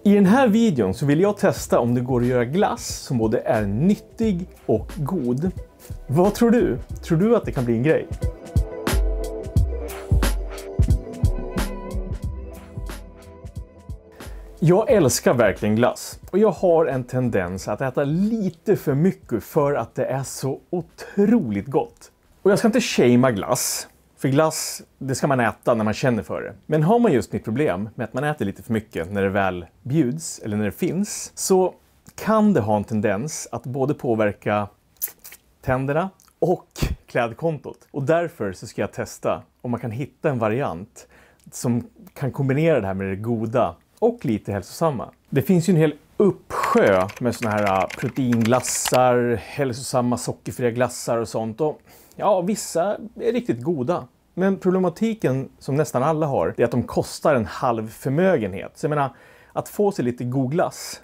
I den här videon så vill jag testa om det går att göra glass som både är nyttig och god. Vad tror du? Tror du att det kan bli en grej? Jag älskar verkligen glass och jag har en tendens att äta lite för mycket för att det är så otroligt gott. Och jag ska inte shamea glass, för glass det ska man äta när man känner för det. Men har man just mitt problem med att man äter lite för mycket när det väl bjuds eller när det finns, så kan det ha en tendens att både påverka tänderna och klädkontot. Och därför så ska jag testa om man kan hitta en variant som kan kombinera det här med det goda och lite hälsosamma. Det finns ju en hel uppsjö med såna här proteinglassar, hälsosamma sockerfria glassar och sånt. Och ja, vissa är riktigt goda. Men problematiken som nästan alla har är att de kostar en halv förmögenhet. Så jag menar, att få sig lite god glass,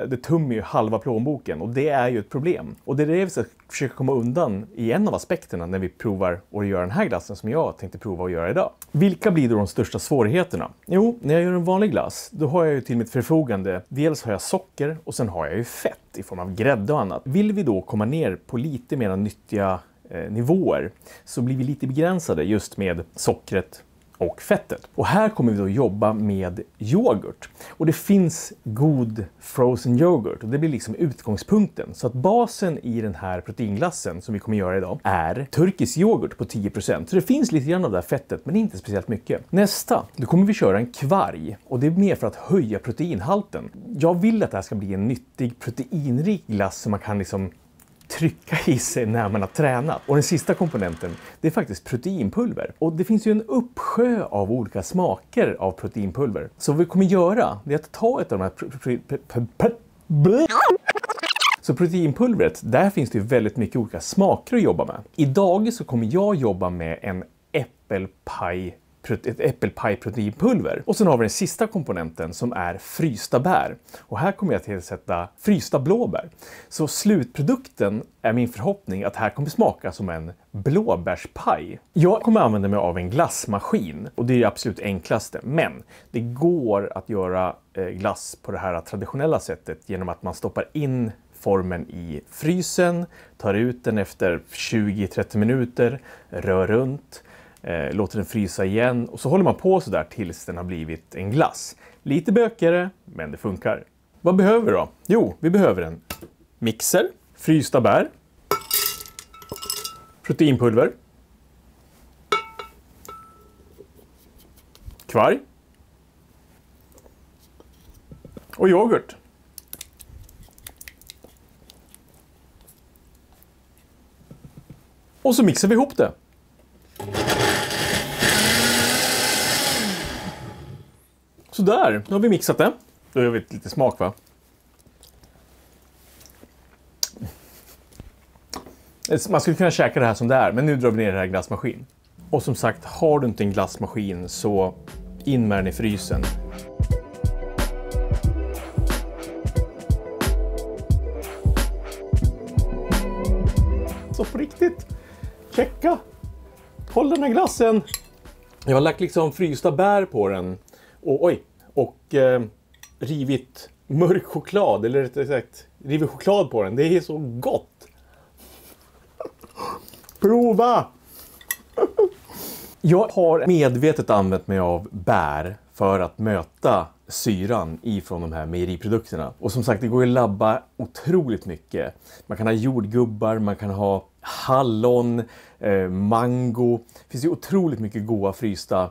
det tummar ju halva plånboken och det är ju ett problem. Och det är det vi ska försöka komma undan i en av aspekterna när vi provar att göra den här glassen som jag tänkte prova att göra idag. Vilka blir då de största svårigheterna? Jo, när jag gör en vanlig glass, då har jag ju till mitt förfogande, dels har jag socker och sen har jag ju fett i form av grädde och annat. Vill vi då komma ner på lite mer nyttiga nivåer så blir vi lite begränsade just med sockret och fettet. Och här kommer vi då jobba med yoghurt. Och det finns god frozen yoghurt och det blir liksom utgångspunkten. Så att basen i den här proteinglassen som vi kommer göra idag är turkisk yoghurt på 10%. Så det finns lite grann av det här fettet men inte speciellt mycket. Nästa, då kommer vi köra en kvarg och det är mer för att höja proteinhalten. Jag vill att det här ska bli en nyttig proteinrik glass som man kan liksom trycka i sig när man har tränat. Och den sista komponenten, det är faktiskt proteinpulver. Och det finns ju en uppsjö av olika smaker av proteinpulver. Så vad vi kommer göra, det är att ta ett av de här Så proteinpulvret, där finns det ju väldigt mycket olika smaker att jobba med. Idag så kommer jag jobba med en ett äppelpaj-proteinpulver. Och sen har vi den sista komponenten som är frysta bär. Och här kommer jag tillsätta frysta blåbär. Så slutprodukten är min förhoppning att här kommer smaka som en blåbärspaj. Jag kommer använda mig av en glassmaskin och det är det absolut enklaste. Men det går att göra glass på det här traditionella sättet genom att man stoppar in formen i frysen, tar ut den efter 20-30 minuter, rör runt, låter den frysa igen och så håller man på så där tills den har blivit en glass. Lite bökigare, men det funkar. Vad behöver vi då? Jo, vi behöver en mixer, frysta bär, proteinpulver, kvarg och yoghurt. Och så mixar vi ihop det. Så där, nu har vi mixat det. Då gör vi lite smak, va? Man skulle kunna käka det här som det är, men nu drar vi ner det här i glassmaskin. Och som sagt, har du inte en glassmaskin så in med den i frysen. Så på riktigt, checka! Håll den här glassen! Jag har lagt liksom frysta bär på den. Och rivit mörk choklad, eller rättare sagt rivit choklad på den. Det är så gott! Prova! Jag har medvetet använt mig av bär för att möta syran ifrån de här mejeriprodukterna. Och som sagt, det går att labba otroligt mycket. Man kan ha jordgubbar, man kan ha hallon, mango. Det finns ju otroligt mycket goda frysta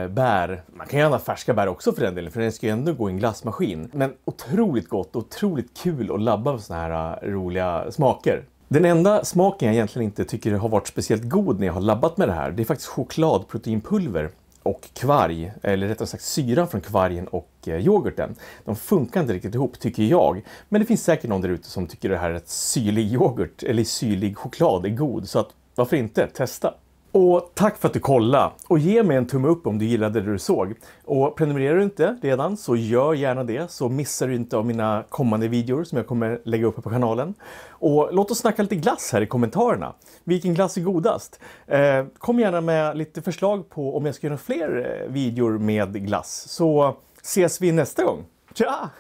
bär. Man kan gärna ha färska bär också för den delen, för den ska ju ändå gå i en glassmaskin. Men otroligt gott, otroligt kul att labba med såna här roliga smaker. Den enda smaken jag egentligen inte tycker har varit speciellt god när jag har labbat med det här, det är faktiskt chokladproteinpulver och kvarg, eller rättare sagt syran från kvargen och yoghurten. De funkar inte riktigt ihop tycker jag, men det finns säkert någon där ute som tycker det här är ett syrlig yoghurt eller syrlig choklad är god, så att varför inte testa? Och tack för att du kollade och ge mig en tumme upp om du gillade det du såg. Och prenumererar du inte redan så gör gärna det, så missar du inte av mina kommande videor som jag kommer lägga upp på kanalen. Och låt oss snacka lite glass här i kommentarerna. Vilken glass är godast? Kom gärna med lite förslag på om jag ska göra fler videor med glass, så ses vi nästa gång. Tja!